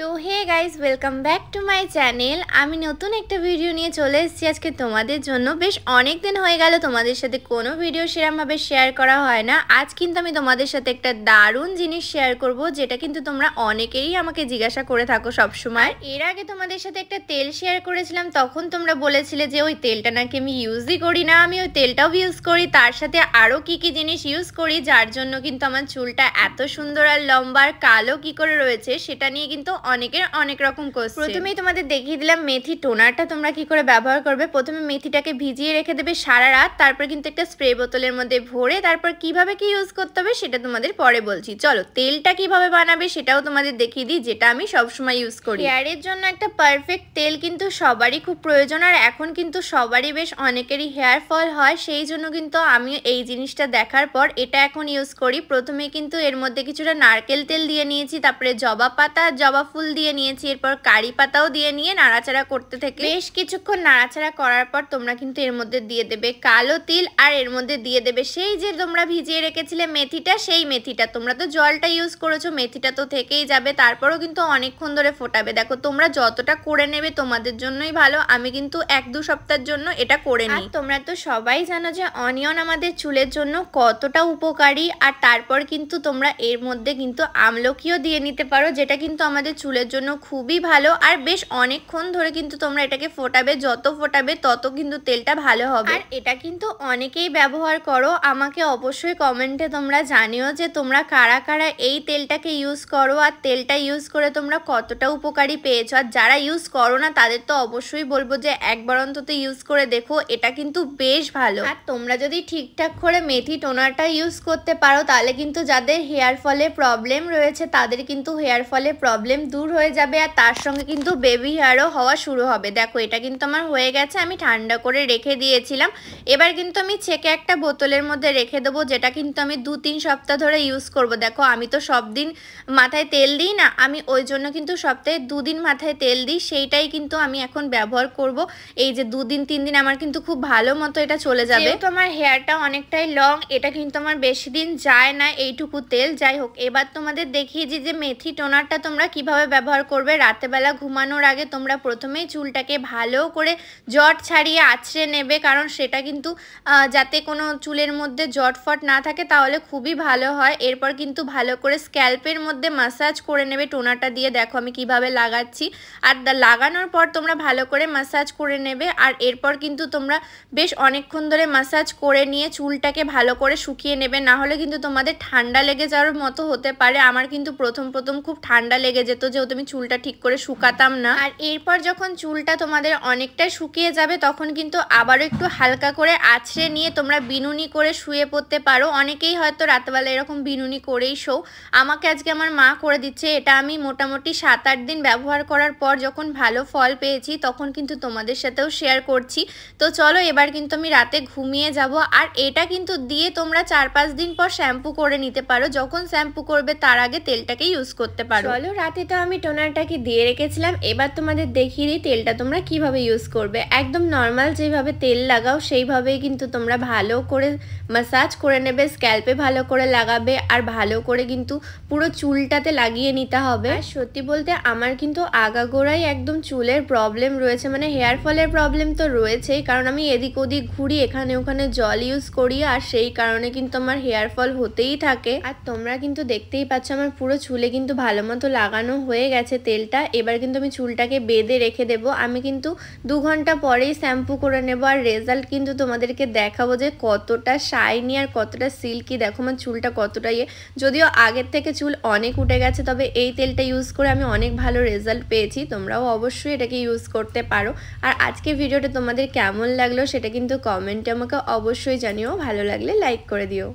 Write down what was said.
তো hey guys welcome back to my channel. আমি নতুন একটা ভিডিও নিয়ে চলে এসেছি আজকে তোমাদের জন্য। বেশ অনেক দিন হয়ে গেল তোমাদের সাথে কোনো ভিডিও সেরকমভাবে শেয়ার করা হয় না। আজ কিন্তু আমি তোমাদের সাথে একটা দারুণ জিনিস শেয়ার করব, যেটা কিন্তু তোমরা অনেকেই আমাকে জিজ্ঞাসা করে থাকো সবসময়। এর আগে তোমাদের সাথে একটা তেল শেয়ার করেছিলাম, তখন তোমরা বলেছিলে যে ওই তেলটা নাকি আমি ইউজই করি না। আমি ওই তেলটাও ইউজ করি, তার সাথে আরও কি কি জিনিস ইউজ করি, যার জন্য কিন্তু আমার চুলটা এত সুন্দর আর লম্বা আর কালো কি করে রয়েছে সেটা নিয়ে কিন্তু অনেকের অনেক রকম কোশ্চেন। প্রথমেই তোমাদের দেখিয়ে দিলাম মেথি টোনারটা তোমরা কি করে ব্যবহার করবে। প্রথমে মেথিটাকে ভিজিয়ে রেখে দেবে সারা রাত, তারপর কিন্তু একটা স্প্রে বোতলের মধ্যে ভরে তারপর কিভাবে কি ইউজ করতে হবে সেটা তোমাদের পরে বলছি। চলো তেলটা কিভাবে বানাবে সেটাও তোমাদের দেখিয়ে দিই, যেটা আমি সবসময় ইউজ করি। হেয়ারের জন্য একটা পারফেক্ট তেল কিন্তু সবারই খুব প্রয়োজন, আর এখন কিন্তু সবারই বেশ অনেকেরই হেয়ার ফল হয়, সেই জন্য কিন্তু আমি এই জিনিসটা দেখার পর এটা এখন ইউজ করি। প্রথমে কিন্তু এর মধ্যে কিছুটা নারকেল তেল দিয়ে নিয়েছি, তারপরে জবা পাতা জবা ফুল দিয়ে নিয়েছি, এরপর কারি পাতাও দিয়ে নিয়ে নাড়াচাড়া করতে থেকে বেশ কিছুক্ষণ নাড়াচাড়া করার পর তোমরা কিন্তু এর মধ্যে দিয়ে দেবে কালো তিল, আর এর মধ্যে দিয়ে দেবে সেই যে তোমরা ভিজিয়ে রেখেছিলে মেথিটা, সেই মেথিটা। তোমরা তো জলটা ইউজ করেছো, মেথিটা তো থেকেই যাবে, তারপরও কিন্তু অনেকক্ষণ ধরে ফোটাবে। দেখো তোমরা যতটা করে নেবে তোমাদের জন্যই ভালো, আমি কিন্তু 1-2 সপ্তাহের জন্য এটা করে নিই। তোমরা তো সবাই জানো যে অনিয়ন আমাদের চুলের জন্য কতটা উপকারী, আর তারপর কিন্তু তোমরা এর মধ্যে কিন্তু আমলকিও দিয়ে নিতে পারো, যেটা কিন্তু আমাদের চুলের জন্য খুবই ভালো। আর বেশ অনেকক্ষণ ধরে কিন্তু তোমরা এটাকে ফোটাবে, যত ফোটাবে তত কিন্তু তেলটা ভালো হবে। আর এটা কিন্তু অনেকেই ব্যবহার করো, আমাকে অবশ্যই কমেন্টে তোমরা জানিও যে তোমরা কারা কারা এই তেলটাকে ইউজ করো, আর তেলটা ইউজ করে তোমরা কতটা উপকারী পেয়েছো। আর যারা ইউজ করো না তাদের তো অবশ্যই বলবো যে একবার অন্তত ইউজ করে দেখো, এটা কিন্তু বেশ ভালো। আর তোমরা যদি ঠিকঠাক করে মেথি টোনারটা ইউজ করতে পারো তাহলে কিন্তু যাদের হেয়ার ফলে প্রবলেম রয়েছে তাদের কিন্তু হেয়ার ফলে প্রবলেম দূর হয়ে যাবে, আর তার সঙ্গে কিন্তু বেবি হেয়ারও হওয়া শুরু হবে। দেখো এটা কিন্তু আমার হয়ে গেছে, আমি ঠান্ডা করে রেখে দিয়েছিলাম। এবার কিন্তু আমি ছেঁকে একটা বোতলের মধ্যে রেখে দেবো, যেটা কিন্তু আমি 2-3 সপ্তাহ ধরে ইউজ করব। দেখো আমি তো সব দিন মাথায় তেল দিই না, আমি ওই জন্য কিন্তু সপ্তাহে 2 দিন মাথায় তেল দিই, সেইটাই কিন্তু আমি এখন ব্যবহার করব। এই যে 2-3 দিন আমার কিন্তু খুব ভালো মতো এটা চলে যাবে। তো আমার হেয়ারটা অনেকটাই লং, এটা কিন্তু আমার বেশি দিন যায় না এইটুকু তেল। যাই হোক, এবার তোমাদের দেখিয়ে যে মেথি টোনারটা তোমরা কিভাবে ব্যবহার করবে। রাতেবেলা ঘুমানোর আগে তোমরা প্রথমেই চুলটাকে ভালো করে জট ছাড়িয়ে আঁচড়ে নেবে, কারণ সেটা কিন্তু যাতে কোনো চুলের মধ্যে জটফট না থাকে তাহলে খুবই ভালো হয়। এরপর কিন্তু ভালো করে স্ক্যাল্পের মধ্যে মাসাজ করে নেবে টোনারটা দিয়ে। দেখো আমি কিভাবে লাগাচ্ছি, আর লাগানোর পর তোমরা ভালো করে মাসাজ করে নেবে। আর এরপর কিন্তু তোমরা বেশ অনেকক্ষণ ধরে মাসাজ করে নিয়ে চুলটাকে ভালো করে শুকিয়ে নেবে, না হলে কিন্তু তোমাদের ঠান্ডা লেগে যাওয়ার মতো হতে পারে। আমার কিন্তু প্রথম খুব ঠান্ডা লেগে যেত, যেহেতু আমি চুলটা ঠিক করে শুকাতাম না। আর এরপর যখন চুলটা তোমাদের অনেকটাই শুকিয়ে যাবে তখন কিন্তু আবারও একটু হালকা করে আঁচড়ে নিয়ে তোমরা বিনুনি করে শুয়ে পড়তে পারো। অনেকেই হয়তো রাতবেলা এরকম বিনুনি করেই শো, আমাকে আজকে আমার মা করে দিচ্ছে। এটা আমি মোটামুটি 7-8 দিন ব্যবহার করার পর যখন ভালো ফল পেয়েছি তখন কিন্তু তোমাদের সাথেও শেয়ার করছি। তো চলো এবার কিন্তু আমি রাতে ঘুমিয়ে যাব, আর এটা কিন্তু দিয়ে তোমরা 4-5 দিন পর শ্যাম্পু করে নিতে পারো। যখন শ্যাম্পু করবে তার আগে তেলটাকে ইউজ করতে পারো। চলো রাতে তো আমি টোনারটাকে দিয়ে রেখেছিলাম, এবার তোমাদের দেখিয়ে দিই তেলটা তোমরা কিভাবে ইউজ করবে। একদম নর্মাল যেভাবে তেল লাগাও সেইভাবেই কিন্তু তোমরা ভালো করে মাসাজ করে নেবে, স্ক্যাল্পে ভালো করে লাগাবে, আর ভালো করে কিন্তু পুরো চুলটাতে লাগিয়ে নিতে হবে। আর সত্যি বলতে আমার কিন্তু আগাগোড়াই একদম চুলের প্রবলেম রয়েছে, মানে হেয়ার ফলের প্রবলেম তো রয়েছেই, কারণ আমি এদিক ওদিক ঘুরি, এখানে ওখানে জল ইউজ করি, আর সেই কারণে কিন্তু আমার হেয়ার ফল হতেই থাকে। আর তোমরা কিন্তু দেখতেই পাচ্ছ আমার পুরো চুলে কিন্তু ভালো মতো লাগানো হয়ে গেছে তেলটা। এবার কিন্তু আমি চুলটাকে বেঁধে রেখে দেবো। আমি কিন্তু 2 ঘন্টা পরেই শ্যাম্পু করে নেবো, আর রেজাল্ট কিন্তু তোমাদেরকে দেখাবো যে কতটা শাইনি আর কতটা সিল্কি। দেখো আমার চুলটা কতটা যদিও আগের থেকে চুল অনেক উঠে গেছে, তবে এই তেলটা ইউজ করে আমি অনেক ভালো রেজাল্ট পেয়েছি। তোমরাও অবশ্যই এটাকে ইউজ করতে পারো। আর আজকে ভিডিওটা তোমাদের কেমন লাগলো সেটা কিন্তু কমেন্টে আমাকে অবশ্যই জানিও, ভালো লাগলে লাইক করে দিও।